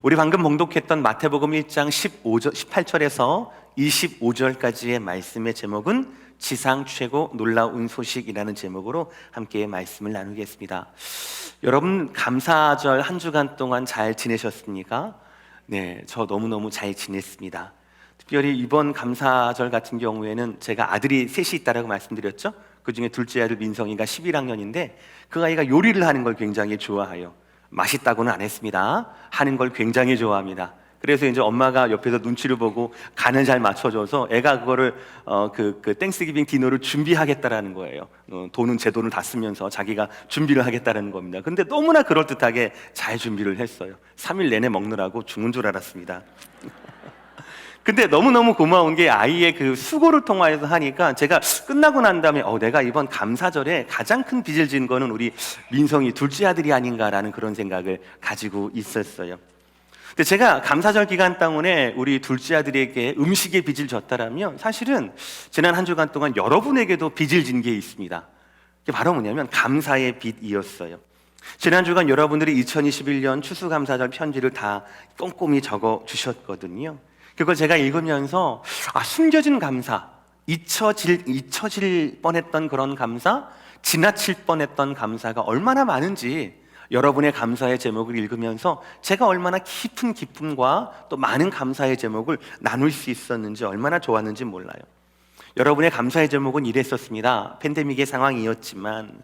우리 방금 봉독했던 마태복음 1장 18절에서 25절까지의 말씀의 제목은 지상 최고 놀라운 소식이라는 제목으로 함께 말씀을 나누겠습니다. 여러분, 감사절 한 주간 동안 잘 지내셨습니까? 네, 저 너무너무 잘 지냈습니다. 특별히 이번 감사절 같은 경우에는 제가 아들이 셋이 있다고 말씀드렸죠? 그 중에 둘째 아들 민성이가 11학년인데 그 아이가 요리를 하는 걸 굉장히 좋아해요. 맛있다고는 안 했습니다. 하는 걸 굉장히 좋아합니다. 그래서 이제 엄마가 옆에서 눈치를 보고 간을 잘 맞춰줘서 애가 그거를 땡스기빙 디너를 준비하겠다라는 거예요. 돈은 제 돈을 다 쓰면서 자기가 준비를 하겠다는 겁니다. 근데 너무나 그럴듯하게 잘 준비를 했어요. 3일 내내 먹느라고 죽는 줄 알았습니다. 근데 너무너무 고마운 게 아이의 그 수고를 통하여서 하니까 제가 끝나고 난 다음에 내가 이번 감사절에 가장 큰 빚을 진 거는 우리 민성이 둘째 아들이 아닌가라는 그런 생각을 가지고 있었어요. 근데 제가 감사절 기간 동안에 우리 둘째 아들에게 음식의 빚을 졌다라면 사실은 지난 한 주간 동안 여러분에게도 빚을 진 게 있습니다. 그게 바로 뭐냐면 감사의 빚이었어요. 지난 주간 여러분들이 2021년 추수감사절 편지를 다 꼼꼼히 적어 주셨거든요. 그걸 제가 읽으면서 숨겨진 감사, 잊혀질 뻔했던 그런 감사, 지나칠 뻔했던 감사가 얼마나 많은지 여러분의 감사의 제목을 읽으면서 제가 얼마나 깊은 기쁨과 또 많은 감사의 제목을 나눌 수 있었는지 얼마나 좋았는지 몰라요. 여러분의 감사의 제목은 이랬었습니다. 팬데믹의 상황이었지만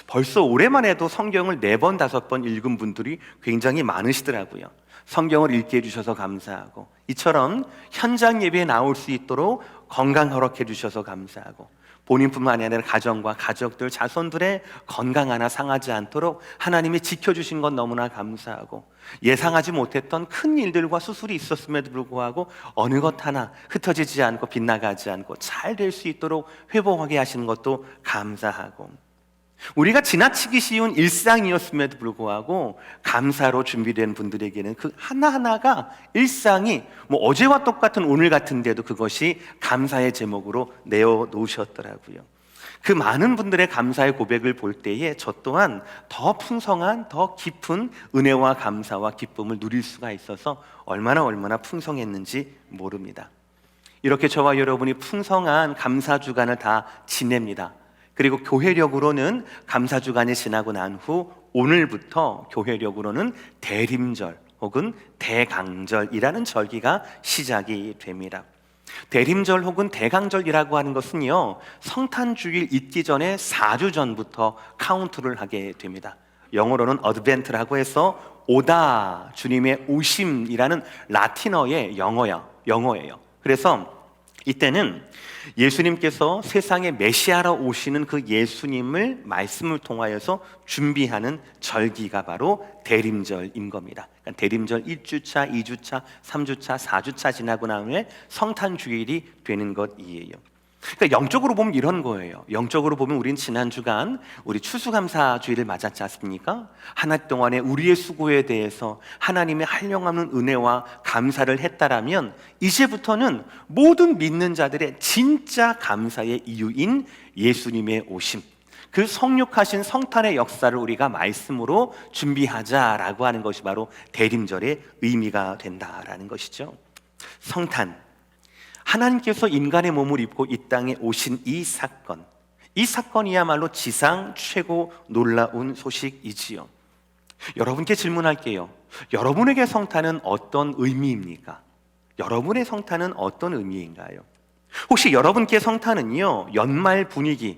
벌써 올해만 해도 성경을 4번, 5번 읽은 분들이 굉장히 많으시더라고요. 성경을 읽게 해주셔서 감사하고, 이처럼 현장 예배에 나올 수 있도록 건강 허락해 주셔서 감사하고, 본인뿐만 아니라 가정과 가족들, 자손들의 건강 하나 상하지 않도록 하나님이 지켜주신 건 너무나 감사하고, 예상하지 못했던 큰 일들과 수술이 있었음에도 불구하고 어느 것 하나 흩어지지 않고 빗나가지 않고 잘 될 수 있도록 회복하게 하시는 것도 감사하고, 우리가 지나치기 쉬운 일상이었음에도 불구하고 감사로 준비된 분들에게는 그 하나하나가 일상이 어제와 똑같은 오늘 같은데도 그것이 감사의 제목으로 내어놓으셨더라고요. 그 많은 분들의 감사의 고백을 볼 때에 저 또한 더 풍성한, 더 깊은 은혜와 감사와 기쁨을 누릴 수가 있어서 얼마나 풍성했는지 모릅니다. 이렇게 저와 여러분이 풍성한 감사 주간을 다 지냅니다. 그리고 교회력으로는 감사주간이 지나고 난 후 오늘부터 교회력으로는 대림절 혹은 대강절이라는 절기가 시작이 됩니다. 대림절 혹은 대강절이라고 하는 것은요, 성탄주일 있기 전에 4주 전부터 카운트를 하게 됩니다. 영어로는 어드벤트라고 해서 오다, 주님의 오심이라는 라틴어의 영어예요. 그래서 이때는 예수님께서 세상에 메시아로 오시는 그 예수님을 말씀을 통하여서 준비하는 절기가 바로 대림절인 겁니다. 그러니까 대림절 1주차, 2주차, 3주차, 4주차 지나고 난 후에 성탄주일이 되는 것이에요. 그러니까 영적으로 보면 이런 거예요. 영적으로 보면 우린 지난 주간 우리 추수감사주일을 맞았지 않습니까? 한 해 동안에 우리의 수고에 대해서 하나님의 한량없는 은혜와 감사를 했다라면 이제부터는 모든 믿는 자들의 진짜 감사의 이유인 예수님의 오심, 그 성육하신 성탄의 역사를 우리가 말씀으로 준비하자라고 하는 것이 바로 대림절의 의미가 된다라는 것이죠. 성탄, 하나님께서 인간의 몸을 입고 이 땅에 오신 이 사건이야말로 지상 최고 놀라운 소식이지요. 여러분께 질문할게요. 여러분에게 성탄은 어떤 의미입니까? 여러분의 성탄은 어떤 의미인가요? 혹시 여러분께 성탄은요, 연말 분위기의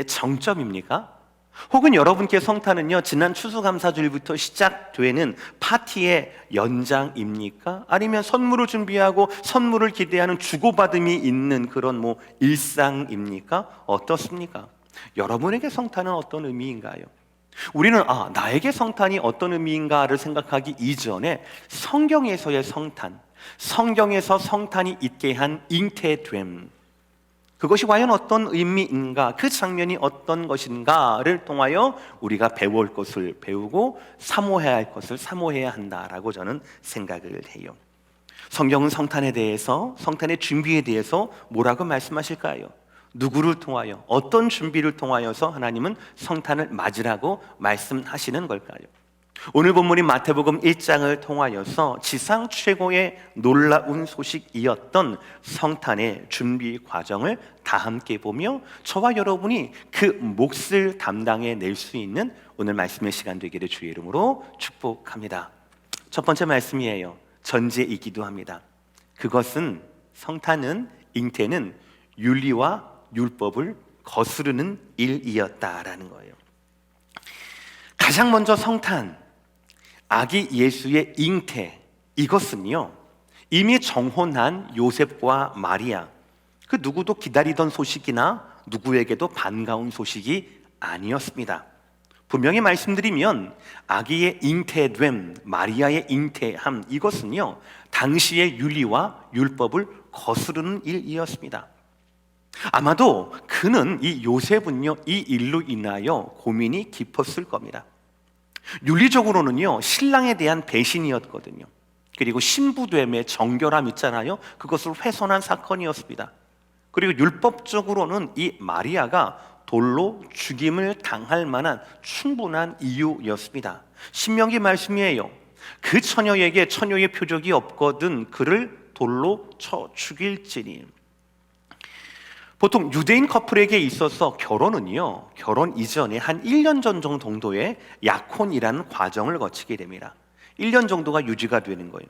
정점입니까? 혹은 여러분께 성탄은요, 지난 추수감사주일부터 시작되는 파티의 연장입니까? 아니면 선물을 준비하고 선물을 기대하는 주고받음이 있는 그런 일상입니까? 어떻습니까? 여러분에게 성탄은 어떤 의미인가요? 우리는 나에게 성탄이 어떤 의미인가를 생각하기 이전에 성경에서의 성탄, 성경에서 성탄이 있게 한 잉태됨, 그것이 과연 어떤 의미인가, 그 장면이 어떤 것인가를 통하여 우리가 배울 것을 배우고 사모해야 할 것을 사모해야 한다라고 저는 생각을 해요. 성경은 성탄에 대해서, 성탄의 준비에 대해서 뭐라고 말씀하실까요? 누구를 통하여, 어떤 준비를 통하여서 하나님은 성탄을 맞으라고 말씀하시는 걸까요? 오늘 본문인 마태복음 1장을 통하여서 지상 최고의 놀라운 소식이었던 성탄의 준비 과정을 다 함께 보며 저와 여러분이 그 몫을 담당해 낼 수 있는 오늘 말씀의 시간 되기를 주의 이름으로 축복합니다. 첫 번째 말씀이에요. 전제이기도 합니다. 그것은 성탄은, 잉태는 윤리와 율법을 거스르는 일이었다라는 거예요. 가장 먼저 성탄, 아기 예수의 잉태, 이것은요 이미 정혼한 요셉과 마리아, 그 누구도 기다리던 소식이나 누구에게도 반가운 소식이 아니었습니다. 분명히 말씀드리면 아기의 잉태됨, 마리아의 잉태함, 이것은요 당시의 윤리와 율법을 거스르는 일이었습니다. 아마도 그는, 이 요셉은요 이 일로 인하여 고민이 깊었을 겁니다. 윤리적으로는요 신랑에 대한 배신이었거든요. 그리고 신부됨의 정결함 있잖아요, 그것을 훼손한 사건이었습니다. 그리고 율법적으로는 이 마리아가 돌로 죽임을 당할 만한 충분한 이유였습니다. 신명기 말씀이에요. 그 처녀에게 처녀의 표적이 없거든 그를 돌로 쳐 죽일지니. 보통 유대인 커플에게 있어서 결혼은요 결혼 이전에 한 1년 전 정도의 약혼이라는 과정을 거치게 됩니다. 1년 정도가 유지가 되는 거예요.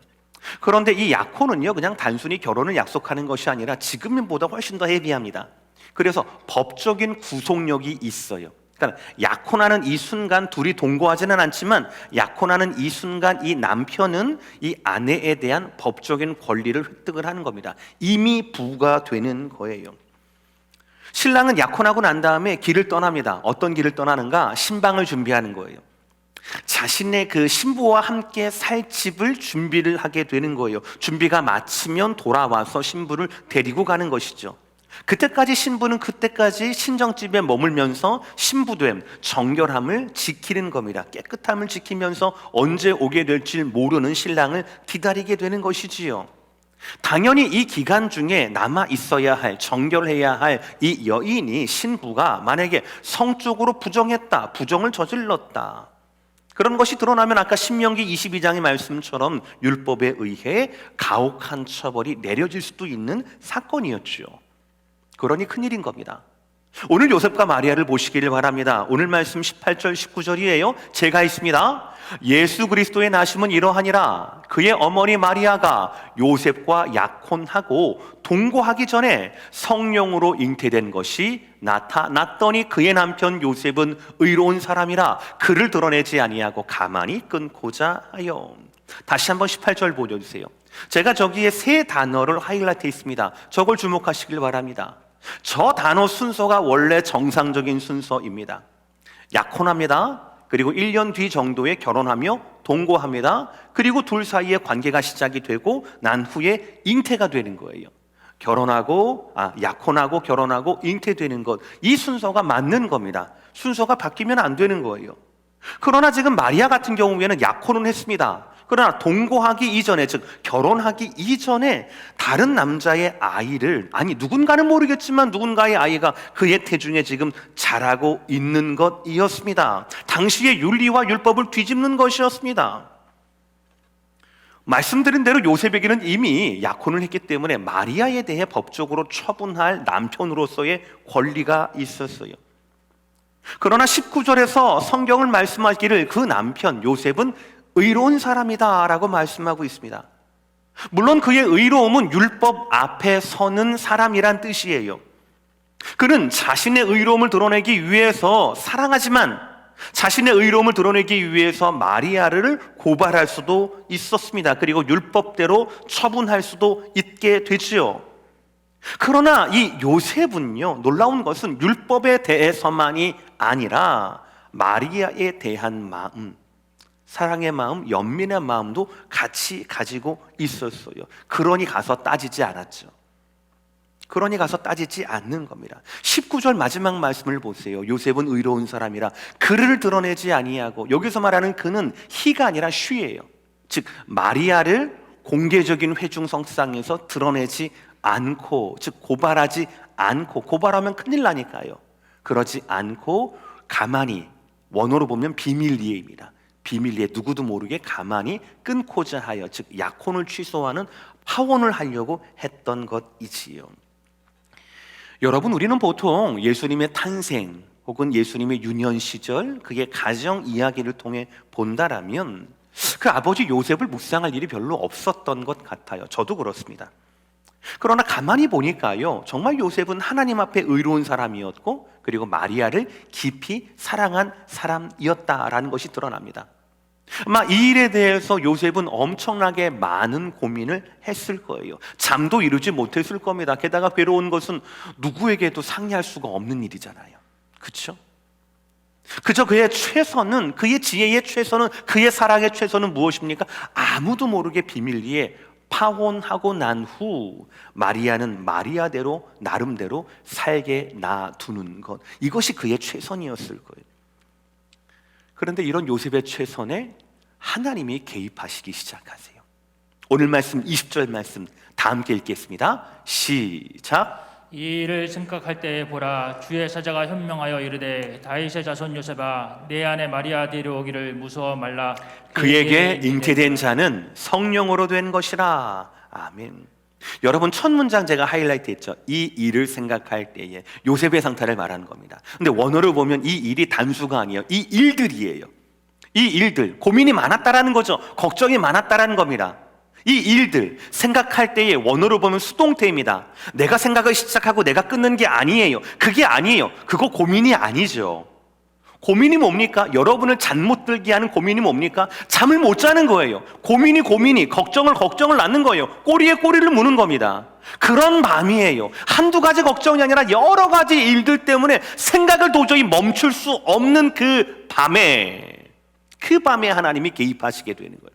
그런데 이 약혼은요 그냥 단순히 결혼을 약속하는 것이 아니라 지금보다 훨씬 더 헤비합니다. 그래서 법적인 구속력이 있어요. 그러니까 약혼하는 이 순간 둘이 동거하지는 않지만 약혼하는 이 순간 이 남편은 이 아내에 대한 법적인 권리를 획득을 하는 겁니다. 이미 부가 되는 거예요. 신랑은 약혼하고 난 다음에 길을 떠납니다. 어떤 길을 떠나는가? 신방을 준비하는 거예요. 자신의 그 신부와 함께 살 집을 준비를 하게 되는 거예요. 준비가 마치면 돌아와서 신부를 데리고 가는 것이죠. 그때까지 신부는 그때까지 신정집에 머물면서 신부됨, 정결함을 지키는 겁니다. 깨끗함을 지키면서 언제 오게 될지 모르는 신랑을 기다리게 되는 것이지요. 당연히 이 기간 중에 남아 있어야 할, 정결해야 할 이 여인이, 신부가 만약에 성적으로 부정했다, 부정을 저질렀다, 그런 것이 드러나면 아까 신명기 22장의 말씀처럼 율법에 의해 가혹한 처벌이 내려질 수도 있는 사건이었죠. 그러니 큰일인 겁니다. 오늘 요셉과 마리아를 보시기를 바랍니다. 오늘 말씀 18절 19절이에요 제가 있습니다. 예수 그리스도의 나심은 이러하니라. 그의 어머니 마리아가 요셉과 약혼하고 동거하기 전에 성령으로 잉태된 것이 나타났더니 그의 남편 요셉은 의로운 사람이라 그를 드러내지 아니하고 가만히 끊고자 하여. 다시 한번 18절 보여주세요. 제가 저기에 세 단어를 하이라이트 했습니다. 저걸 주목하시길 바랍니다. 저 단어 순서가 원래 정상적인 순서입니다. 약혼합니다. 그리고 1년 뒤 정도에 결혼하며 동거합니다. 그리고 둘 사이에 관계가 시작이 되고 난 후에 잉태가 되는 거예요. 약혼하고 결혼하고 잉태되는 것, 이 순서가 맞는 겁니다. 순서가 바뀌면 안 되는 거예요. 그러나 지금 마리아 같은 경우에는 약혼은 했습니다. 그러나 동거하기 이전에, 즉 결혼하기 이전에 다른 남자의 아이를, 누군가는 모르겠지만 누군가의 아이가 그의 태중에 지금 자라고 있는 것이었습니다. 당시의 윤리와 율법을 뒤집는 것이었습니다. 말씀드린 대로 요셉에게는 이미 약혼을 했기 때문에 마리아에 대해 법적으로 처분할 남편으로서의 권리가 있었어요. 그러나 19절에서 성경을 말씀하기를 그 남편 요셉은 의로운 사람이다 라고 말씀하고 있습니다. 물론 그의 의로움은 율법 앞에 서는 사람이란 뜻이에요. 그는 자신의 의로움을 드러내기 위해서 사랑하지만 자신의 의로움을 드러내기 위해서 마리아를 고발할 수도 있었습니다. 그리고 율법대로 처분할 수도 있게 되지요. 그러나 이 요셉은요, 놀라운 것은 율법에 대해서만이 아니라 마리아에 대한 마음, 사랑의 마음, 연민의 마음도 같이 가지고 있었어요. 그러니 가서 따지지 않았죠. 그러니 가서 따지지 않는 겁니다. 19절 마지막 말씀을 보세요. 요셉은 의로운 사람이라 그를 드러내지 아니하고, 여기서 말하는 그는 he가 아니라 she예요. 즉 마리아를 공개적인 회중석상에서 드러내지 않고, 즉 고발하지 않고, 고발하면 큰일 나니까요. 그러지 않고 가만히, 원어로 보면 비밀리에입니다. 비밀리에 누구도 모르게 가만히 끊고자 하여, 즉 약혼을 취소하는 파혼을 하려고 했던 것이지요. 여러분, 우리는 보통 예수님의 탄생 혹은 예수님의 유년 시절, 그의 가정 이야기를 통해 본다라면 그 아버지 요셉을 묵상할 일이 별로 없었던 것 같아요. 저도 그렇습니다. 그러나 가만히 보니까요, 정말 요셉은 하나님 앞에 의로운 사람이었고, 그리고 마리아를 깊이 사랑한 사람이었다라는 것이 드러납니다. 아마 이 일에 대해서 요셉은 엄청나게 많은 고민을 했을 거예요. 잠도 이루지 못했을 겁니다. 게다가 괴로운 것은 누구에게도 상의할 수가 없는 일이잖아요. 그렇죠? 그저 그의 최선은, 그의 지혜의 최선은, 그의 사랑의 최선은 무엇입니까? 아무도 모르게 비밀리에 파혼하고 난 후 마리아는 마리아대로 나름대로 살게 놔두는 것, 이것이 그의 최선이었을 거예요. 그런데 이런 요셉의 최선에 하나님이 개입하시기 시작하세요. 오늘 말씀 20절 말씀 다 함께 읽겠습니다. 시작. 이 일을 생각할 때 보라, 주의 사자가 현명하여 이르되 다윗의 자손 요셉아, 내 아내 마리아 데려오기를 무서워 말라. 그에게 잉태된 자는 성령으로 된 것이라. 아멘. 여러분, 첫 문장 제가 하이라이트 했죠. 이 일을 생각할 때에 요셉의 상태를 말하는 겁니다. 근데 원어를 보면 이 일이 단수가 아니에요. 이 일들이에요. 이 일들, 고민이 많았다라는 거죠. 걱정이 많았다라는 겁니다. 이 일들 생각할 때에 원어로 보면 수동태입니다. 내가 생각을 시작하고 내가 끊는 게 아니에요. 그게 아니에요. 그거 고민이 아니죠. 고민이 뭡니까? 여러분을 잠 못 들게 하는 고민이 뭡니까? 잠을 못 자는 거예요. 고민이 걱정을 낳는 거예요. 꼬리에 꼬리를 무는 겁니다. 그런 밤이에요. 한두 가지 걱정이 아니라 여러 가지 일들 때문에 생각을 도저히 멈출 수 없는 그 밤에 하나님이 개입하시게 되는 거예요.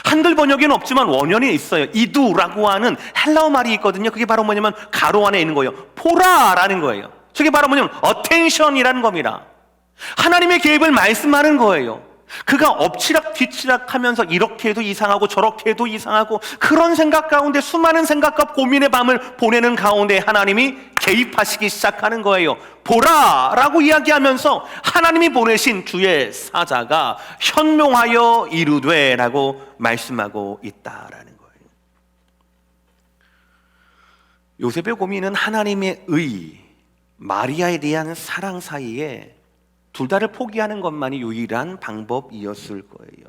한글 번역에는 없지만 원어에 있어요. 이두라고 하는 헬라어 말이 있거든요. 그게 바로 뭐냐면 가로 안에 있는 거예요. 보라라는 거예요. 저게 바로 뭐냐면 attention이라는 겁니다. 하나님의 개입을 말씀하는 거예요. 그가 엎치락 뒤치락 하면서 이렇게 해도 이상하고 저렇게 해도 이상하고 그런 생각 가운데 수많은 생각과 고민의 밤을 보내는 가운데 하나님이 개입하시기 시작하는 거예요. 보라라고 이야기하면서 하나님이 보내신 주의 사자가 현명하여 이르되 라고 말씀하고 있다라는 거예요. 요셉의 고민은 하나님의 의, 마리아에 대한 사랑 사이에 둘 다를 포기하는 것만이 유일한 방법이었을 거예요.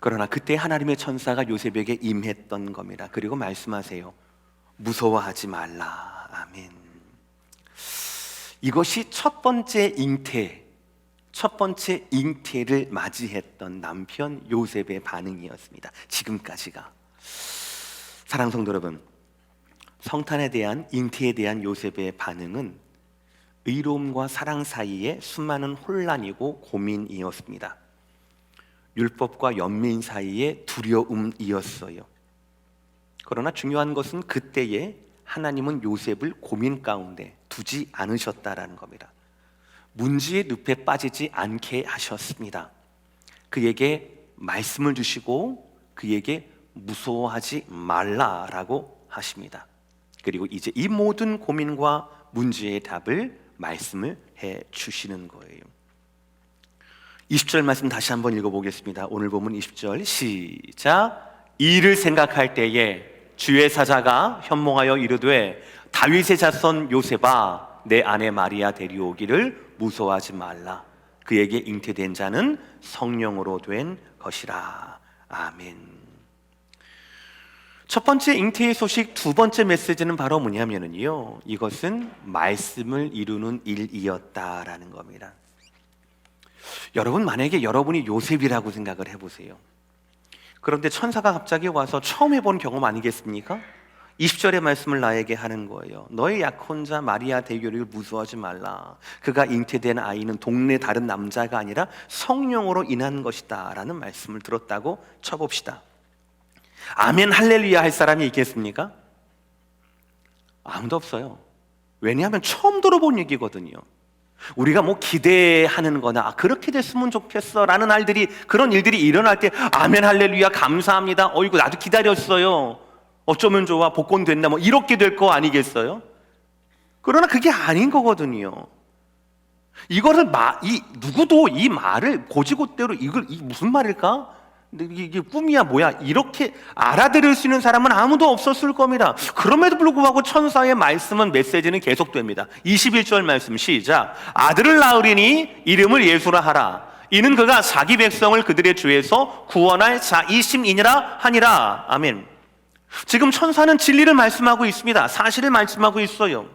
그러나 그때 하나님의 천사가 요셉에게 임했던 겁니다. 그리고 말씀하세요. 무서워하지 말라. 아멘. 이것이 첫 번째 잉태를 맞이했던 남편 요셉의 반응이었습니다. 지금까지가. 사랑하는 성도 여러분, 성탄에 대한, 잉태에 대한 요셉의 반응은 의로움과 사랑 사이에 수많은 혼란이고 고민이었습니다. 율법과 연민 사이에 두려움이었어요. 그러나 중요한 것은 그때에 하나님은 요셉을 고민 가운데 두지 않으셨다라는 겁니다. 문제의 늪에 빠지지 않게 하셨습니다. 그에게 말씀을 주시고 그에게 무서워하지 말라라고 하십니다. 그리고 이제 이 모든 고민과 문제의 답을 말씀을 해 주시는 거예요. 20절 말씀 다시 한번 읽어보겠습니다. 오늘 본문 20절 시작. 이 일을 생각할 때에 주의 사자가 현몽하여 이르되 다윗의 자손 요셉아, 내 아내 마리아 데려오기를 무서워하지 말라. 그에게 잉태된 자는 성령으로 된 것이라. 아멘. 첫 번째 잉태의 소식, 두 번째 메시지는 바로 뭐냐면요, 이것은 말씀을 이루는 일이었다라는 겁니다. 여러분, 만약에 여러분이 요셉이라고 생각을 해보세요. 그런데 천사가 갑자기 와서 처음 해본 경험 아니겠습니까? 20절의 말씀을 나에게 하는 거예요. 너의 약혼자 마리아 데려오기를 무서워하지 말라. 그가 잉태된 아이는 동네 다른 남자가 아니라 성령으로 인한 것이다 라는 말씀을 들었다고 쳐봅시다. 아멘 할렐루야 할 사람이 있겠습니까? 아무도 없어요. 왜냐하면 처음 들어본 얘기거든요. 우리가 뭐 기대하는 거나 그렇게 됐으면 좋겠어 라는 그런 일들이 일어날 때 아멘 할렐루야 감사합니다, 어이구 나도 기다렸어요, 어쩌면 좋아, 복권 됐나, 뭐 이렇게 될 거 아니겠어요? 그러나 그게 아닌 거거든요. 이거를 누구도 이 말을 고지고대로 이게 무슨 말일까? 근데 이게 꿈이야 뭐야? 이렇게 알아들을 수 있는 사람은 아무도 없었을 겁니다. 그럼에도 불구하고 천사의 말씀은 메시지는 계속됩니다. 21절 말씀 시작. 아들을 낳으리니 이름을 예수라 하라. 이는 그가 자기 백성을 그들의 죄에서 구원할 자이심이니라 하니라. 아멘. 지금 천사는 진리를 말씀하고 있습니다. 사실을 말씀하고 있어요.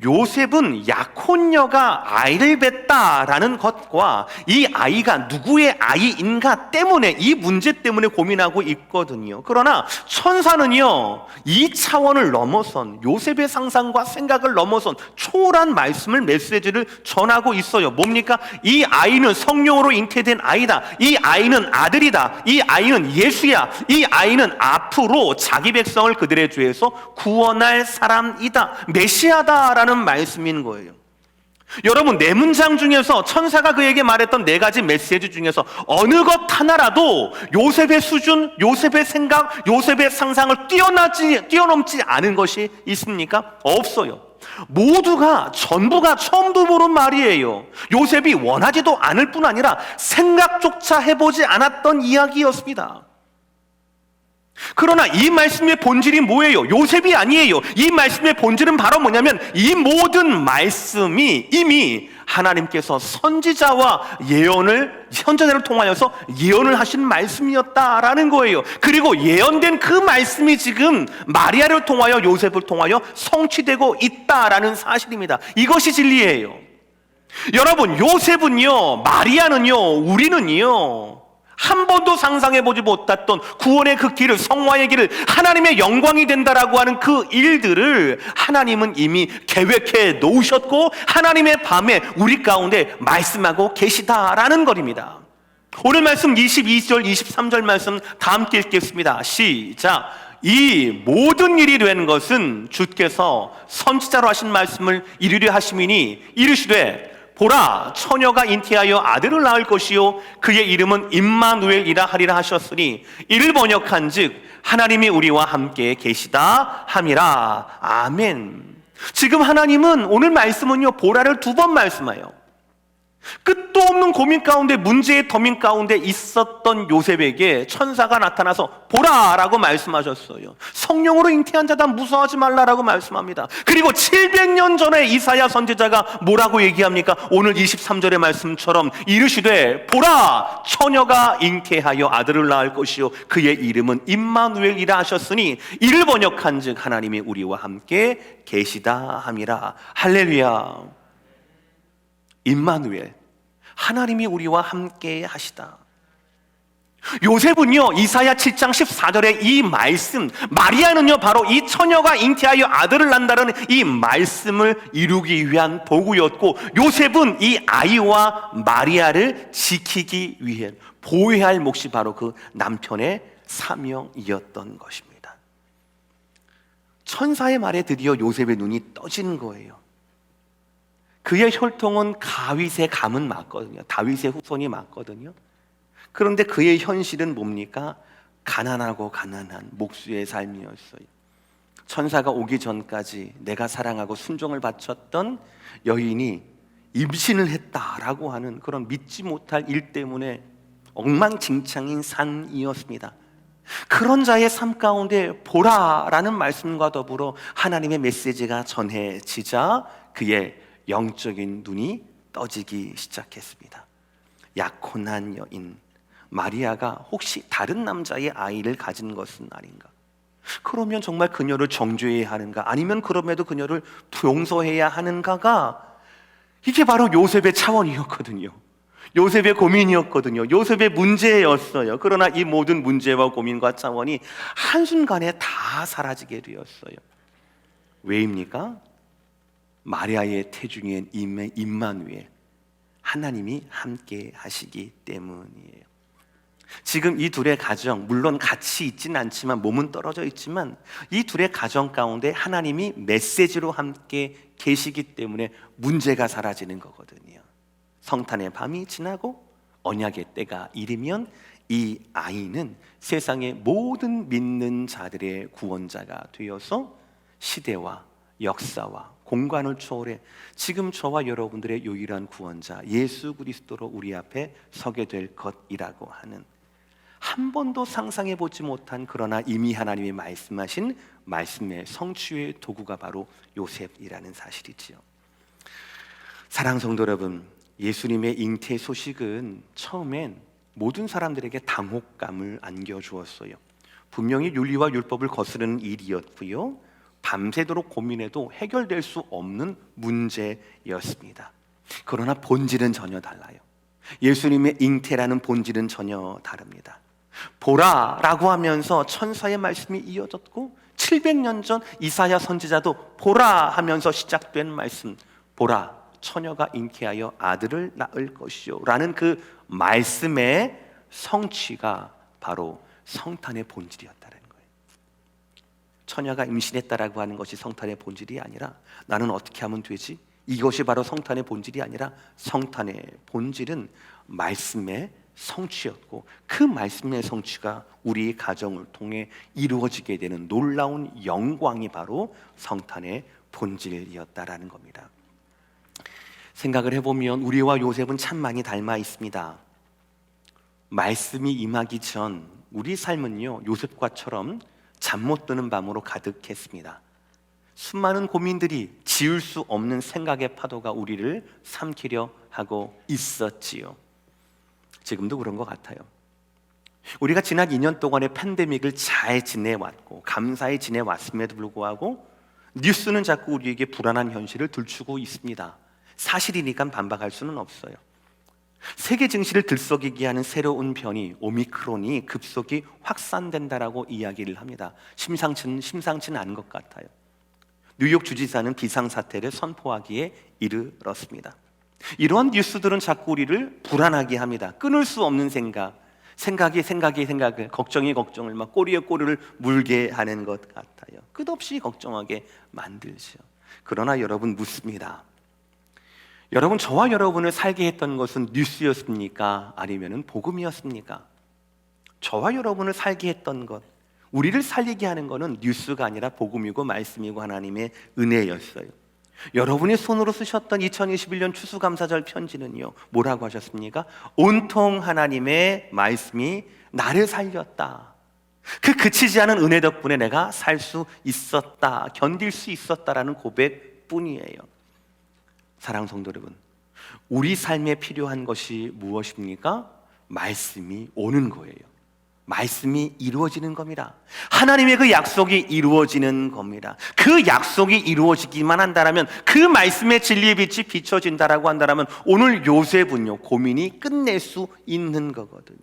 요셉은 약혼녀가 아이를 뱄다라는 것과 이 아이가 누구의 아이인가 때문에, 이 문제 때문에 고민하고 있거든요. 그러나 천사는요, 이 차원을 넘어선, 요셉의 상상과 생각을 넘어선 초월한 말씀을, 메시지를 전하고 있어요. 뭡니까? 이 아이는 성령으로 잉태된 아이다. 이 아이는 아들이다. 이 아이는 예수야. 이 아이는 앞으로 자기 백성을 그들의 죄에서 구원할 사람이다. 메시아다 라는 말씀인 거예요. 여러분, 네 문장 중에서 천사가 그에게 말했던 네 가지 메시지 중에서 어느 것 하나라도 요셉의 수준, 요셉의 생각, 요셉의 상상을 뛰어넘지 않은 것이 있습니까? 없어요. 모두가, 전부가 처음도 보는 말이에요. 요셉이 원하지도 않을 뿐 아니라 생각조차 해보지 않았던 이야기였습니다. 그러나 이 말씀의 본질이 뭐예요? 요셉이 아니에요. 이 말씀의 본질은 바로 뭐냐면, 이 모든 말씀이 이미 하나님께서 선지자를 통하여서 예언을 하신 말씀이었다라는 거예요. 그리고 예언된 그 말씀이 지금 마리아를 통하여, 요셉을 통하여 성취되고 있다라는 사실입니다. 이것이 진리예요. 여러분, 요셉은요, 마리아는요, 우리는요, 한 번도 상상해보지 못했던 구원의 그 길을, 성화의 길을, 하나님의 영광이 된다라고 하는 그 일들을 하나님은 이미 계획해 놓으셨고, 하나님의 밤에 우리 가운데 말씀하고 계시다라는 것입니다. 오늘 말씀 22절, 23절 말씀 다 함께 읽겠습니다. 시작. 이 모든 일이 된 것은 주께서 선지자로 하신 말씀을 이루려 하심이니 이르시되 보라, 처녀가 잉태하여 아들을 낳을 것이요 그의 이름은 임마누엘이라 하리라 하셨으니, 이를 번역한즉 하나님이 우리와 함께 계시다 함이라. 아멘. 지금 하나님은, 오늘 말씀은요, 보라를 두 번 말씀해요. 끝도 없는 고민 가운데, 문제의 더민 가운데 있었던 요셉에게 천사가 나타나서 보라라고 말씀하셨어요. 성령으로 잉태한 자다 무서워하지 말라라고 말씀합니다. 그리고 700년 전에 이사야 선지자가 뭐라고 얘기합니까? 오늘 23절의 말씀처럼 이르시되 보라, 처녀가 잉태하여 아들을 낳을 것이요 그의 이름은 임마누엘이라 하셨으니, 이를 번역한즉 하나님이 우리와 함께 계시다 함이라. 할렐루야. 임마누엘, 하나님이 우리와 함께 하시다. 요셉은요, 이사야 7장 14절의 이 말씀, 마리아는요, 바로 이 처녀가 잉태하여 아들을 낳는다는 이 말씀을 이루기 위한 도구였고, 요셉은 이 아이와 마리아를 지키기 위해 보호해야 할 몫이 바로 그 남편의 사명이었던 것입니다. 천사의 말에 드디어 요셉의 눈이 떠진 거예요. 그의 혈통은 다윗의 가문 맞거든요. 다윗의 후손이 맞거든요. 그런데 그의 현실은 뭡니까? 가난하고 가난한 목수의 삶이었어요. 천사가 오기 전까지 내가 사랑하고 순종을 바쳤던 여인이 임신을 했다라고 하는 그런 믿지 못할 일 때문에 엉망진창인 산이었습니다. 그런 자의 삶 가운데 보라라는 말씀과 더불어 하나님의 메시지가 전해지자 그의 영적인 눈이 떠지기 시작했습니다. 약혼한 여인 마리아가 혹시 다른 남자의 아이를 가진 것은 아닌가? 그러면 정말 그녀를 정죄해야 하는가? 아니면 그럼에도 그녀를 용서해야 하는가가, 이게 바로 요셉의 차원이었거든요. 요셉의 고민이었거든요. 요셉의 문제였어요. 그러나 이 모든 문제와 고민과 차원이 한순간에 다 사라지게 되었어요. 왜입니까? 마리아의 태중엔 임마누엘, 하나님이 함께 하시기 때문이에요. 지금 이 둘의 가정, 물론 같이 있지는 않지만, 몸은 떨어져 있지만, 이 둘의 가정 가운데 하나님이 메시지로 함께 계시기 때문에 문제가 사라지는 거거든요. 성탄의 밤이 지나고 언약의 때가 이르면 이 아이는 세상의 모든 믿는 자들의 구원자가 되어서 시대와 역사와 공간을 초월해 지금 저와 여러분들의 유일한 구원자 예수 그리스도로 우리 앞에 서게 될 것이라고 하는, 한 번도 상상해 보지 못한 그러나 이미 하나님이 말씀하신 말씀의 성취의 도구가 바로 요셉이라는 사실이지요. 사랑하는 성도 여러분, 예수님의 잉태 소식은 처음엔 모든 사람들에게 당혹감을 안겨주었어요. 분명히 윤리와 율법을 거스르는 일이었고요, 밤새도록 고민해도 해결될 수 없는 문제였습니다. 그러나 본질은 전혀 달라요. 예수님의 잉태라는 본질은 전혀 다릅니다. 보라라고 하면서 천사의 말씀이 이어졌고, 700년 전 이사야 선지자도 보라 하면서 시작된 말씀, 보라 처녀가 잉태하여 아들을 낳을 것이요 라는 그 말씀의 성취가 바로 성탄의 본질이었다는 거예요. 처녀가 임신했다라고 하는 것이 성탄의 본질이 아니라 나는 어떻게 하면 되지? 이것이 바로 성탄의 본질이 아니라 성탄의 본질은 말씀의 성취였고, 그 말씀의 성취가 우리 가정을 통해 이루어지게 되는 놀라운 영광이 바로 성탄의 본질이었다라는 겁니다. 생각을 해보면 우리와 요셉은 참 많이 닮아 있습니다. 말씀이 임하기 전 우리 삶은요, 요셉과처럼 잠 못 드는 밤으로 가득했습니다. 수많은 고민들이, 지울 수 없는 생각의 파도가 우리를 삼키려 하고 있었지요. 지금도 그런 것 같아요. 우리가 지난 2년 동안의 팬데믹을 잘 지내왔고 감사히 지내왔음에도 불구하고 뉴스는 자꾸 우리에게 불안한 현실을 들추고 있습니다. 사실이니까 반박할 수는 없어요. 세계 증시를 들썩이게 하는 새로운 변이 오미크론이 급속히 확산된다라고 이야기를 합니다. 심상치는 않은 것 같아요. 뉴욕 주지사는 비상사태를 선포하기에 이르렀습니다. 이런 뉴스들은 자꾸 우리를 불안하게 합니다. 끊을 수 없는 생각을, 걱정이 걱정을 막 꼬리에 꼬리를 물게 하는 것 같아요. 끝없이 걱정하게 만들죠. 그러나 여러분, 묻습니다. 여러분, 저와 여러분을 살게 했던 것은 뉴스였습니까? 아니면 복음이었습니까? 저와 여러분을 살게 했던 것, 우리를 살리게 하는 것은 뉴스가 아니라 복음이고 말씀이고 하나님의 은혜였어요. 여러분이 손으로 쓰셨던 2021년 추수감사절 편지는요, 뭐라고 하셨습니까? 온통 하나님의 말씀이 나를 살렸다. 그 그치지 않은 은혜 덕분에 내가 살 수 있었다, 견딜 수 있었다라는 고백뿐이에요. 사랑하는 성도 여러분, 우리 삶에 필요한 것이 무엇입니까? 말씀이 오는 거예요. 말씀이 이루어지는 겁니다. 하나님의 그 약속이 이루어지는 겁니다. 그 약속이 이루어지기만 한다면, 그 말씀의 진리의 빛이 비춰진다라고 한다면 오늘 요셉은요, 고민이 끝낼 수 있는 거거든요.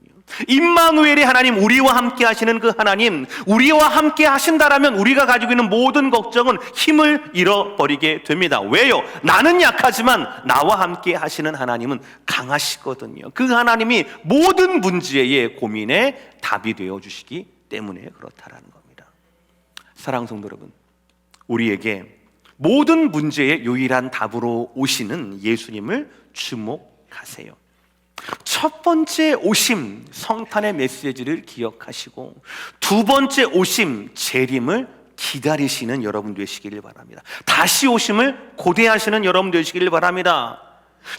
임마누엘의 하나님, 우리와 함께 하시는 그 하나님, 우리와 함께 하신다라면 우리가 가지고 있는 모든 걱정은 힘을 잃어버리게 됩니다. 왜요? 나는 약하지만 나와 함께 하시는 하나님은 강하시거든요. 그 하나님이 모든 문제의 고민에 답이 되어 주시기 때문에 그렇다라는 겁니다. 사랑하는 성도 여러분, 우리에게 모든 문제의 유일한 답으로 오시는 예수님을 주목하세요. 첫 번째 오심, 성탄의 메시지를 기억하시고, 두 번째 오심, 재림을 기다리시는 여러분 되시기를 바랍니다. 다시 오심을 고대하시는 여러분 되시기를 바랍니다.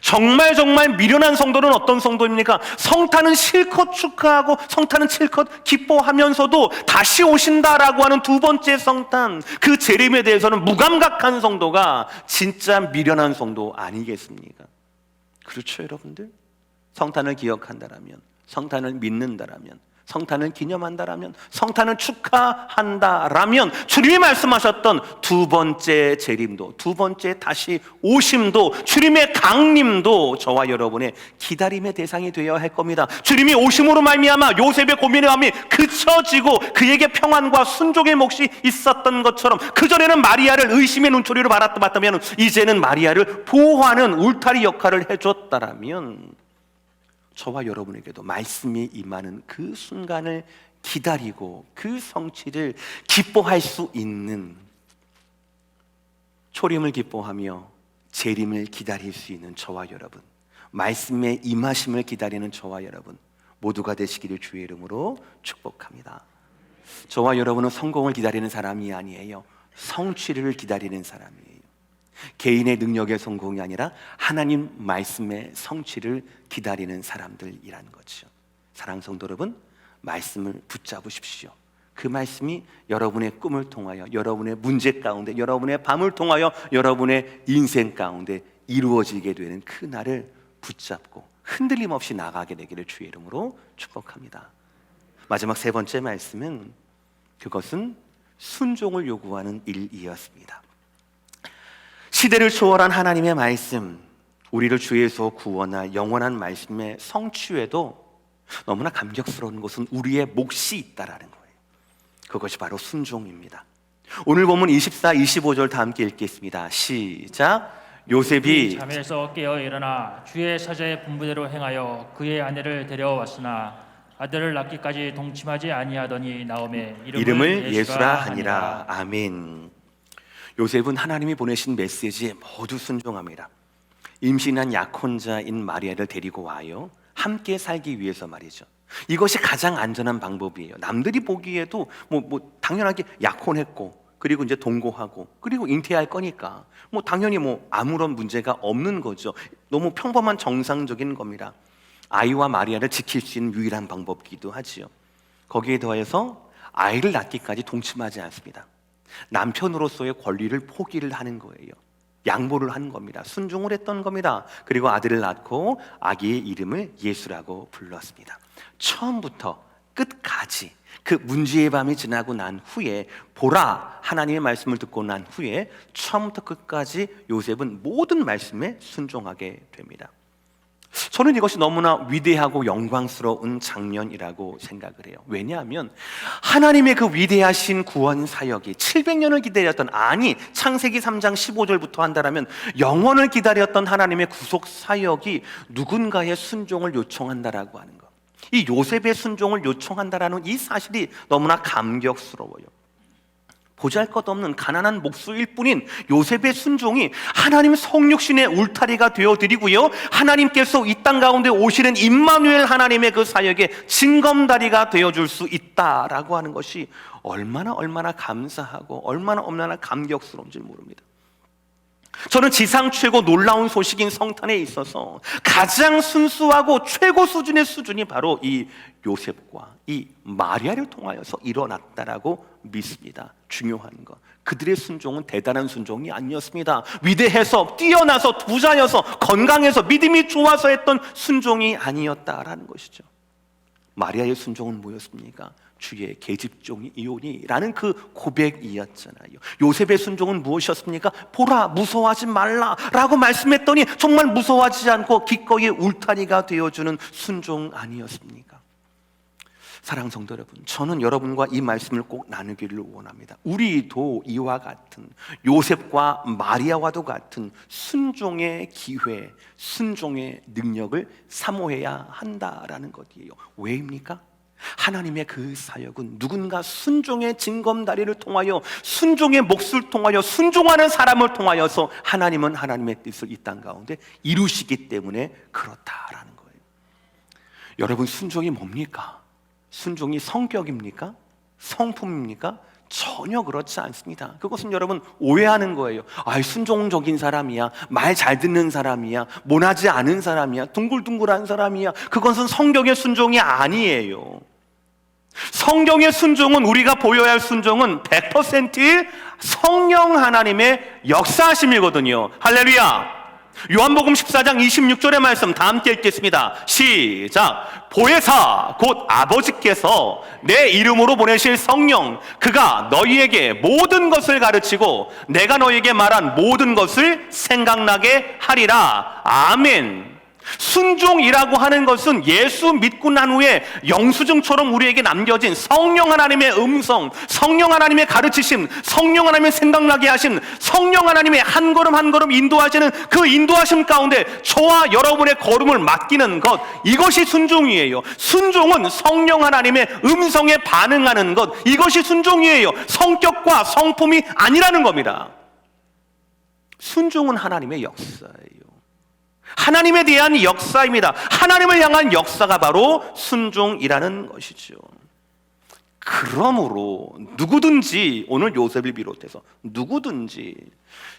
정말 미련한 성도는 어떤 성도입니까? 성탄은 실컷 축하하고 성탄은 실컷 기뻐하면서도 다시 오신다라고 하는 두 번째 성탄, 그 재림에 대해서는 무감각한 성도가 진짜 미련한 성도 아니겠습니까? 그렇죠, 여러분들? 성탄을 기억한다라면, 성탄을 믿는다라면, 성탄을 기념한다라면, 성탄을 축하한다라면 주님이 말씀하셨던 두 번째 재림도, 두 번째 다시 오심도, 주님의 강림도 저와 여러분의 기다림의 대상이 되어야 할 겁니다. 주님이 오심으로 말미암아 요셉의 고민의 마음이 그쳐지고 그에게 평안과 순종의 몫이 있었던 것처럼, 그전에는 마리아를 의심의 눈초리로 바라봤다면 이제는 마리아를 보호하는 울타리 역할을 해줬다라면, 저와 여러분에게도 말씀이 임하는 그 순간을 기다리고 그 성취를 기뻐할 수 있는, 초림을 기뻐하며 재림을 기다릴 수 있는 저와 여러분, 말씀의 임하심을 기다리는 저와 여러분 모두가 되시기를 주의 이름으로 축복합니다. 저와 여러분은 성공을 기다리는 사람이 아니에요. 성취를 기다리는 사람이에요. 개인의 능력의 성공이 아니라 하나님 말씀의 성취를 기다리는 사람들이라는 거죠. 사랑하는 성도 여러분, 말씀을 붙잡으십시오. 그 말씀이 여러분의 꿈을 통하여, 여러분의 문제 가운데, 여러분의 밤을 통하여, 여러분의 인생 가운데 이루어지게 되는 그 날을 붙잡고 흔들림 없이 나가게 되기를 주의 이름으로 축복합니다. 마지막 세 번째 말씀은, 그것은 순종을 요구하는 일이었습니다. 시대를 초월한 하나님의 말씀, 우리를 죄에서 구원할 영원한 말씀의 성취에도 너무나 감격스러운 것은 우리의 몫이 있다라는 거예요. 그것이 바로 순종입니다. 오늘 본문 24, 25절 다 함께 읽겠습니다. 시작. 요셉이 잠에서 깨어 일어나 주의 사자의 분부대로 행하여 그의 아내를 데려왔으나 아들을 낳기까지 동침하지 아니하더니 나오매 이름을 예수라 하니라. 아멘. 요셉은 하나님이 보내신 메시지에 모두 순종합니다. 임신한 약혼자인 마리아를 데리고 와요. 함께 살기 위해서 말이죠. 이것이 가장 안전한 방법이에요. 남들이 보기에도 당연하게 약혼했고, 그리고 이제 동거하고, 그리고 잉태할 거니까 당연히 아무런 문제가 없는 거죠. 너무 평범한 정상적인 겁니다. 아이와 마리아를 지킬 수 있는 유일한 방법이기도 하지요. 거기에 더해서 아이를 낳기까지 동침하지 않습니다. 남편으로서의 권리를 포기를 하는 거예요. 양보를 한 겁니다. 순종을 했던 겁니다. 그리고 아들을 낳고 아기의 이름을 예수라고 불렀습니다. 처음부터 끝까지 그 문제의 밤이 지나고 난 후에, 보라, 하나님의 말씀을 듣고 난 후에 처음부터 끝까지 요셉은 모든 말씀에 순종하게 됩니다. 저는 이것이 너무나 위대하고 영광스러운 장면이라고 생각을 해요. 왜냐하면 하나님의 그 위대하신 구원 사역이 700년을 기다렸던, 아니 창세기 3장 15절부터 한다라면 영원을 기다렸던 하나님의 구속 사역이 누군가의 순종을 요청한다라고 하는 것, 이 요셉의 순종을 요청한다라는 이 사실이 너무나 감격스러워요. 보잘것없는 가난한 목수일 뿐인 요셉의 순종이 하나님 성육신의 울타리가 되어드리고요, 하나님께서 이 땅 가운데 오시는 임마누엘 하나님의 그 사역의 징검다리가 되어줄 수 있다라고 하는 것이 얼마나 감사하고 얼마나 감격스러운지 모릅니다. 저는 지상 최고 놀라운 소식인 성탄에 있어서 가장 순수하고 최고 수준의 수준이 바로 이 요셉과 이 마리아를 통하여서 일어났다라고 믿습니다. 중요한 것, 그들의 순종은 대단한 순종이 아니었습니다. 위대해서, 뛰어나서, 부자여서, 건강해서, 믿음이 좋아서 했던 순종이 아니었다라는 것이죠. 마리아의 순종은 뭐였습니까? 주의 계집종이오니라는 그 고백이었잖아요. 요셉의 순종은 무엇이었습니까? 보라, 무서워하지 말라라고 말씀했더니 정말 무서워하지 않고 기꺼이 울타리가 되어주는 순종 아니었습니까? 사랑하는 성도 여러분, 저는 여러분과 이 말씀을 꼭 나누기를 원합니다. 우리도 이와 같은, 요셉과 마리아와도 같은 순종의 기회, 순종의 능력을 사모해야 한다라는 것이에요. 왜입니까? 하나님의 그 사역은 누군가 순종의 징검다리를 통하여, 순종의 몫을 통하여, 순종하는 사람을 통하여서 하나님은 하나님의 뜻을 이 땅 가운데 이루시기 때문에 그렇다라는 거예요. 여러분, 순종이 뭡니까? 순종이 성격입니까? 성품입니까? 전혀 그렇지 않습니다. 그것은 여러분 오해하는 거예요. 순종적인 사람이야, 말 잘 듣는 사람이야, 모나지 않은 사람이야, 둥글둥글한 사람이야. 그것은 성경의 순종이 아니에요. 성경의 순종은, 우리가 보여야 할 순종은 100% 성령 하나님의 역사하심이거든요. 할렐루야. 요한복음 14장 26절의 말씀 다 함께 읽겠습니다. 시작. 보혜사 곧 아버지께서 내 이름으로 보내실 성령, 그가 너희에게 모든 것을 가르치고 내가 너희에게 말한 모든 것을 생각나게 하리라. 아멘. 순종이라고 하는 것은 예수 믿고 난 후에 영수증처럼 우리에게 남겨진 성령 하나님의 음성, 성령 하나님의 가르치심, 성령 하나님의 생각나게 하신, 성령 하나님의 한 걸음 한 걸음 인도하시는 그 인도하심 가운데 저와 여러분의 걸음을 맡기는 것, 이것이 순종이에요. 순종은 성령 하나님의 음성에 반응하는 것, 이것이 순종이에요. 성격과 성품이 아니라는 겁니다. 순종은 하나님의 역사예요. 하나님에 대한 역사입니다. 하나님을 향한 역사가 바로 순종이라는 것이죠. 그러므로 누구든지, 오늘 요셉을 비롯해서 누구든지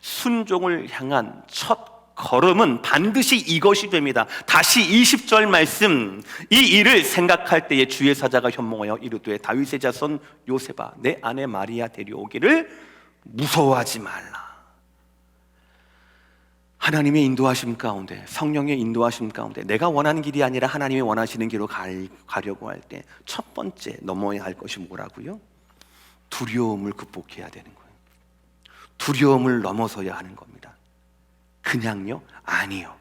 순종을 향한 첫 걸음은 반드시 이것이 됩니다. 다시 20절 말씀, 이 일을 생각할 때에 주의 사자가 현몽하여 이르되 다윗의 자손 요셉아, 내 아내 마리아 데려오기를 무서워하지 말라. 하나님의 인도하심 가운데, 성령의 인도하심 가운데 내가 원하는 길이 아니라 하나님이 원하시는 길로 가려고 할 때 첫 번째 넘어야 할 것이 뭐라고요? 두려움을 극복해야 되는 거예요. 두려움을 넘어서야 하는 겁니다. 그냥요? 아니요.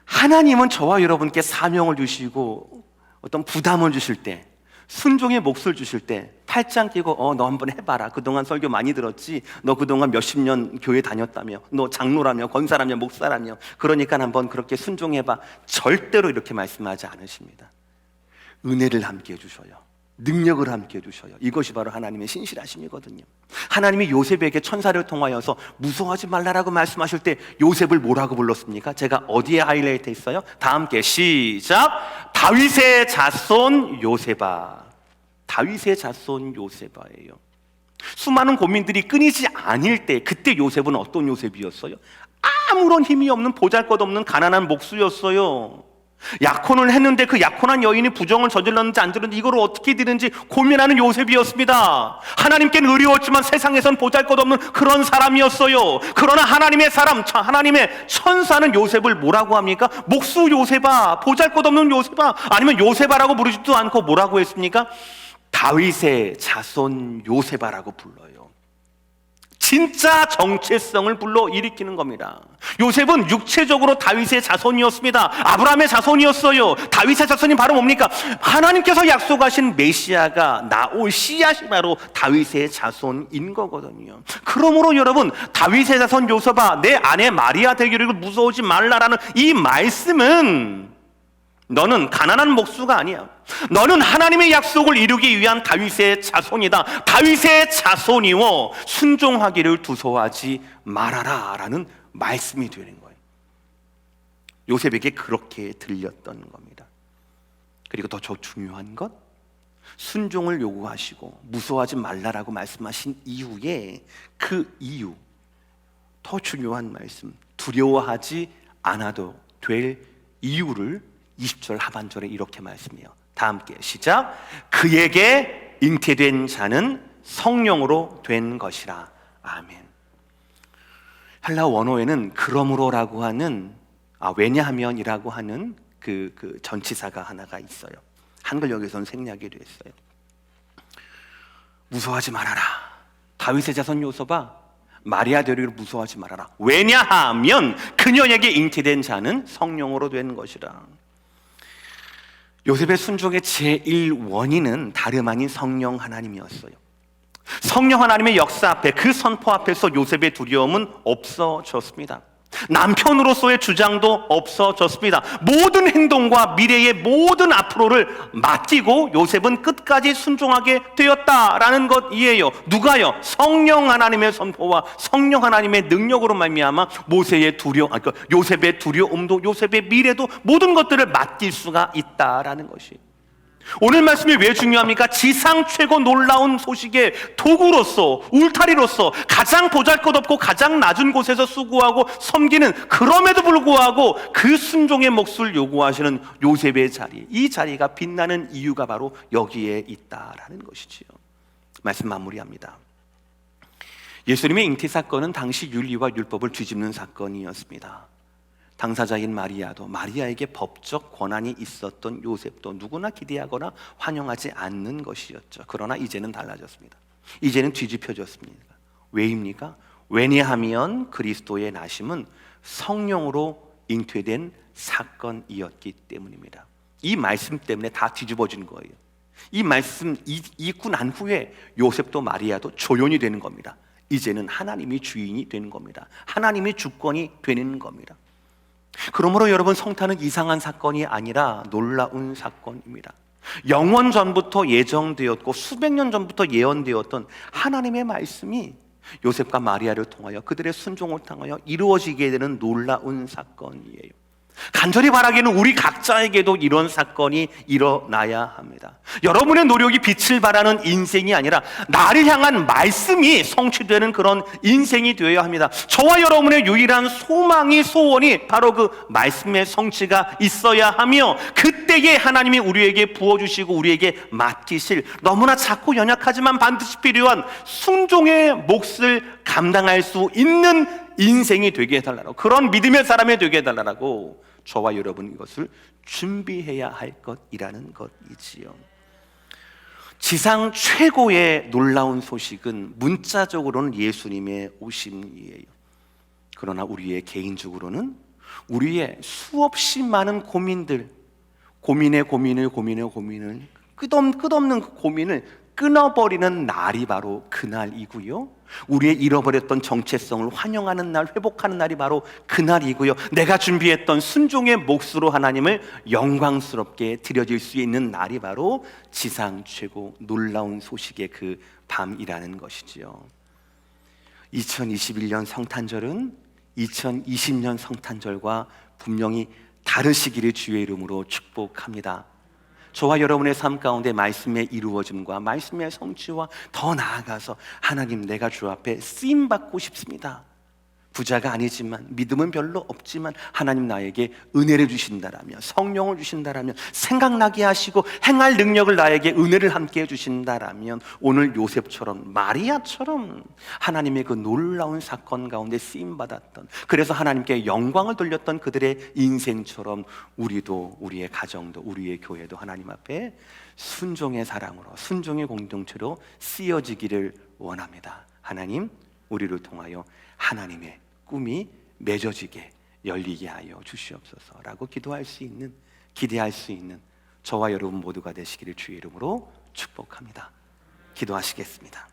하나님은 저와 여러분께 사명을 주시고 어떤 부담을 주실 때, 순종의 몫을 주실 때 팔짱 끼고 너 한번 해봐라. 그동안 설교 많이 들었지? 너 그동안 몇십 년 교회 다녔다며, 너 장로라며, 권사라며, 목사라며, 그러니까 한번 그렇게 순종해봐. 절대로 이렇게 말씀하지 않으십니다. 은혜를 함께 해주셔요. 능력을 함께 해주셔요. 이것이 바로 하나님의 신실하심이거든요. 하나님이 요셉에게 천사를 통하여서 무서워하지 말라라고 말씀하실 때 요셉을 뭐라고 불렀습니까? 제가 어디에 하이라이트 했어요? 다 함께 시작! 다윗의 자손 요셉아. 다윗의 자손 요셉아예요. 수많은 고민들이 끊이지 않을 때, 그때 요셉은 어떤 요셉이었어요? 아무런 힘이 없는, 보잘것없는 가난한 목수였어요. 약혼을 했는데 그 약혼한 여인이 부정을 저질렀는지 안 저질렀는지 이걸 어떻게 되는지 고민하는 요셉이었습니다. 하나님께는 의로웠지만 세상에선 보잘것없는 그런 사람이었어요. 그러나 하나님의 사람, 하나님의 천사는 요셉을 뭐라고 합니까? 목수 요셉아, 보잘것없는 요셉아, 아니면 요셉아라고 부르지도 않고 뭐라고 했습니까? 다윗의 자손 요셉아라고 불러요. 진짜 정체성을 불러일으키는 겁니다. 요셉은 육체적으로 다윗의 자손이었습니다. 아브라함의 자손이었어요. 다윗의 자손이 바로 뭡니까? 하나님께서 약속하신 메시아가 나올 씨앗이 바로 다윗의 자손인 거거든요. 그러므로 여러분, 다윗의 자손 요셉아, 내 아내 마리아 되기를 무서워하지 말라라는 이 말씀은 너는 가난한 목수가 아니야. 너는 하나님의 약속을 이루기 위한 다윗의 자손이다. 다윗의 자손이워 순종하기를 두서워하지 말아라 라는 말씀이 되는 거예요. 요셉에게 그렇게 들렸던 겁니다. 그리고 더 중요한 것, 순종을 요구하시고 무서워하지 말라라고 말씀하신 이후에 그 이유, 더 중요한 말씀, 두려워하지 않아도 될 이유를 20절 하반절에 이렇게 말씀해요. 다 함께 시작. 그에게 잉태된 자는 성령으로 된 것이라. 아멘. 헬라 원어에는 그러므로라고 하는, 왜냐하면이라고 하는 그 전치사가 하나가 있어요. 한글 여기서는 생략이 됐어요. 무서워하지 말아라. 다윗의 자손 요셉아, 마리아 되리를 무서워하지 말아라. 왜냐하면 그녀에게 잉태된 자는 성령으로 된 것이라. 요셉의 순종의 제1원인은 다름 아닌 성령 하나님이었어요. 성령 하나님의 역사 앞에, 그 선포 앞에서 요셉의 두려움은 없어졌습니다. 남편으로서의 주장도 없어졌습니다. 모든 행동과 미래의 모든 앞으로를 맡기고 요셉은 끝까지 순종하게 되었다라는 것이에요. 누가요? 성령 하나님의 선포와 성령 하나님의 능력으로 말미암아 요셉의 두려움도, 요셉의 미래도, 모든 것들을 맡길 수가 있다라는 것이. 오늘 말씀이 왜 중요합니까? 지상 최고 놀라운 소식의 도구로서, 울타리로서 가장 보잘것없고 가장 낮은 곳에서 수고하고 섬기는, 그럼에도 불구하고 그 순종의 몫을 요구하시는 요셉의 자리, 이 자리가 빛나는 이유가 바로 여기에 있다라는 것이지요. 말씀 마무리합니다. 예수님의 잉태 사건은 당시 윤리와 율법을 뒤집는 사건이었습니다. 당사자인 마리아도, 마리아에게 법적 권한이 있었던 요셉도 누구나 기대하거나 환영하지 않는 것이었죠. 그러나 이제는 달라졌습니다. 이제는 뒤집혀졌습니다. 왜입니까? 왜냐하면 그리스도의 나심은 성령으로 잉태된 사건이었기 때문입니다. 이 말씀 때문에 다 뒤집어진 거예요. 이 말씀 읽고 난 후에 요셉도 마리아도 조연이 되는 겁니다. 이제는 하나님이 주인이 되는 겁니다. 하나님의 주권이 되는 겁니다. 그러므로 여러분, 성탄은 이상한 사건이 아니라 놀라운 사건입니다. 영원 전부터 예정되었고 수백 년 전부터 예언되었던 하나님의 말씀이 요셉과 마리아를 통하여 그들의 순종을 통하여 이루어지게 되는 놀라운 사건이에요. 간절히 바라기는 우리 각자에게도 이런 사건이 일어나야 합니다. 여러분의 노력이 빛을 발하는 인생이 아니라 나를 향한 말씀이 성취되는 그런 인생이 되어야 합니다. 저와 여러분의 유일한 소망이, 소원이 바로 그 말씀의 성취가 있어야 하며, 그때에 하나님이 우리에게 부어주시고 우리에게 맡기실 너무나 작고 연약하지만 반드시 필요한 순종의 몫을 감당할 수 있는 인생이 되게 해달라고, 그런 믿음의 사람이 되게 해달라고 저와 여러분 이것을 준비해야 할 것이라는 것이지요. 지상 최고의 놀라운 소식은 문자적으로는 예수님의 오심이에요. 그러나 우리의 개인적으로는 우리의 수없이 많은 고민을 끝없는 그 고민을 끊어버리는 날이 바로 그날이고요, 우리의 잃어버렸던 정체성을 환영하는 날, 회복하는 날이 바로 그날이고요, 내가 준비했던 순종의 몫으로 하나님을 영광스럽게 드려질 수 있는 날이 바로 지상 최고 놀라운 소식의 그 밤이라는 것이지요. 2021년 성탄절은 2020년 성탄절과 분명히 다르시기를 주의 이름으로 축복합니다. 저와 여러분의 삶 가운데 말씀의 이루어짐과 말씀의 성취와 더 나아가서 하나님, 내가 주 앞에 쓰임받고 싶습니다. 부자가 아니지만, 믿음은 별로 없지만 하나님 나에게 은혜를 주신다라면, 성령을 주신다라면, 생각나게 하시고 행할 능력을 나에게 은혜를 함께 해주신다라면, 오늘 요셉처럼, 마리아처럼 하나님의 그 놀라운 사건 가운데 쓰임받았던, 그래서 하나님께 영광을 돌렸던 그들의 인생처럼 우리도, 우리의 가정도, 우리의 교회도 하나님 앞에 순종의 사랑으로, 순종의 공동체로 쓰여지기를 원합니다. 하나님, 우리를 통하여 하나님의 꿈이 맺어지게, 열리게 하여 주시옵소서라고 기도할 수 있는, 기대할 수 있는 저와 여러분 모두가 되시기를 주의 이름으로 축복합니다. 기도하시겠습니다.